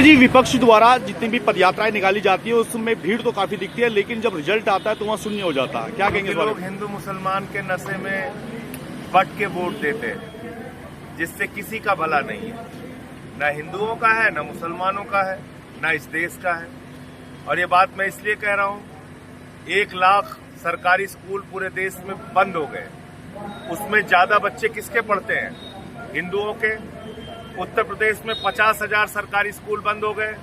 जी, विपक्ष द्वारा जितनी भी पदयात्राएं निकाली जाती है उसमें भीड़ तो काफी दिखती है, लेकिन जब रिजल्ट आता है तो वहाँ शून्य हो जाता है। क्या कहेंगे? लोग हिंदू मुसलमान के नशे में बट के वोट देते हैं, जिससे किसी का भला नहीं है। न हिंदुओं का है, न मुसलमानों का है, न इस देश का है। और ये बात मैं इसलिए कह रहा हूँ, 1 लाख सरकारी स्कूल पूरे देश में बंद हो गए। उसमें ज्यादा बच्चे किसके पढ़ते हैं? हिंदुओं के। उत्तर प्रदेश में 50,000 सरकारी स्कूल बंद हो गए।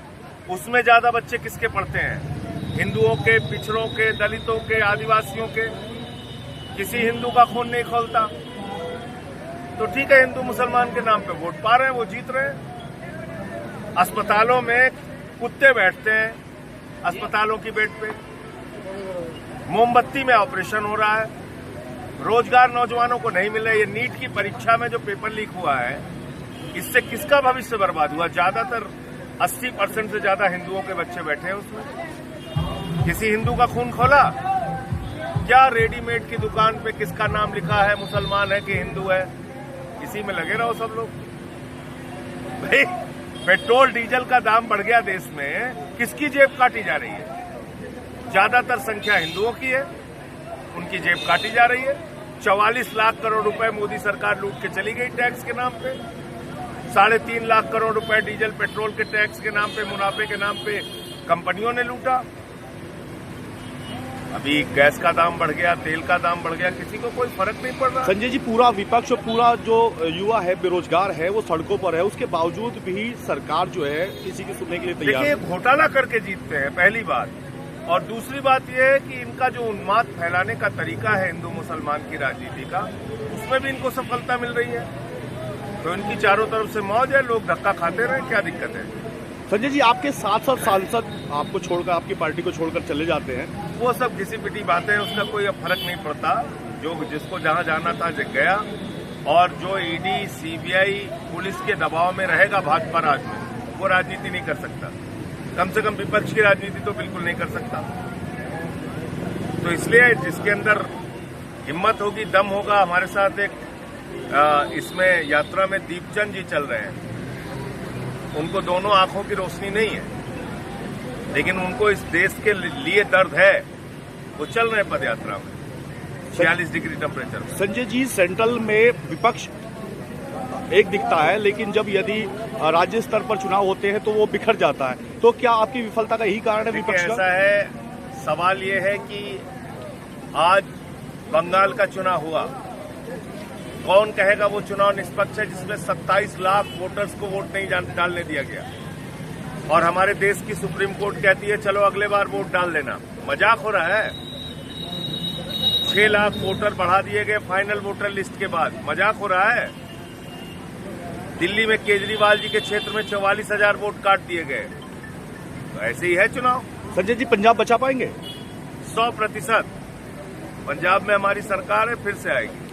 उसमें ज्यादा बच्चे किसके पढ़ते हैं? हिंदुओं के, पिछड़ों के, दलितों के, आदिवासियों के। किसी हिंदू का खून नहीं खौलता। तो ठीक है, हिंदू मुसलमान के नाम पे वोट पा रहे हैं, वो जीत रहे हैं। अस्पतालों में कुत्ते बैठते हैं, अस्पतालों की बेड पे। मोमबत्ती में ऑपरेशन हो रहा है। रोजगार नौजवानों को नहीं मिल रहा है। ये नीट की परीक्षा में जो पेपर लीक हुआ है, इससे किसका भविष्य बर्बाद हुआ? ज्यादातर 80% से ज्यादा हिंदुओं के बच्चे बैठे हैं उसमें। किसी हिंदू का खून खोला क्या? रेडीमेड की दुकान पे किसका नाम लिखा है, मुसलमान है कि हिंदू है, इसी में लगे रहो सब लोग। भाई, पेट्रोल डीजल का दाम बढ़ गया देश में, किसकी जेब काटी जा रही है? ज्यादातर संख्या हिंदुओं की है, उनकी जेब काटी जा रही है। 44 लाख करोड़ रुपए मोदी सरकार लूट के चली गई टैक्स के नाम पे। 3.5 लाख करोड़ रुपए डीजल पेट्रोल के टैक्स के नाम पे, मुनाफे के नाम पे कंपनियों ने लूटा। अभी गैस का दाम बढ़ गया, तेल का दाम बढ़ गया, किसी को कोई फर्क नहीं पड़ रहा। संजय जी, पूरा विपक्ष और पूरा जो युवा है, बेरोजगार है, वो सड़कों पर है। उसके बावजूद भी सरकार जो है किसी की सुनने के लिए तैयार है। देखिए, घोटाला करके जीतते हैं, पहली बात। और दूसरी बात यह है कि इनका जो उन्माद फैलाने का तरीका है हिंदू मुसलमान की राजनीति का, उसमें भी इनको सफलता मिल रही है। तो इनकी चारों तरफ से मौज है, लोग धक्का खाते रहे, क्या दिक्कत है? संजय जी, आपके 7 सांसद आपको छोड़कर, आपकी पार्टी को छोड़कर चले जाते हैं। वो सब घिसी पिटी बातें हैं, उसका कोई अब फर्क नहीं पड़ता। जो जिसको जहां जाना था गया। और जो ईडी, सीबीआई, पुलिस के दबाव में रहेगा भाजपा राज में, वो राजनीति नहीं कर सकता। कम से कम विपक्ष की राजनीति तो बिल्कुल नहीं कर सकता। तो इसलिए जिसके अंदर हिम्मत होगी, दम होगा। हमारे साथ एक इसमें यात्रा में दीपचंद जी चल रहे हैं। उनको दोनों आंखों की रोशनी नहीं है, लेकिन उनको इस देश के लिए दर्द है। वो चल रहे हैं पद यात्रा में 46 डिग्री टेम्परेचर में। संजय जी, सेंट्रल में विपक्ष एक दिखता है, लेकिन जब यदि राज्य स्तर पर चुनाव होते हैं तो वो बिखर जाता है। तो क्या आपकी विफलता का यही कारण है विपक्ष का? ऐसा है, सवाल ये है कि आज बंगाल का चुनाव हुआ, कौन कहेगा वो चुनाव निष्पक्ष है, जिसमें 27 लाख वोटर्स को वोट नहीं डालने दिया गया? और हमारे देश की सुप्रीम कोर्ट कहती है चलो अगले बार वोट डाल देना। मजाक हो रहा है? 6 लाख वोटर बढ़ा दिए गए फाइनल वोटर लिस्ट के बाद। मजाक हो रहा है? दिल्ली में केजरीवाल जी के क्षेत्र में 44,000 वोट काट दिए गए। तो ऐसे ही है चुनाव। संजय जी, पंजाब बचा पाएंगे? 100%। पंजाब में हमारी सरकार है, फिर से आएगी।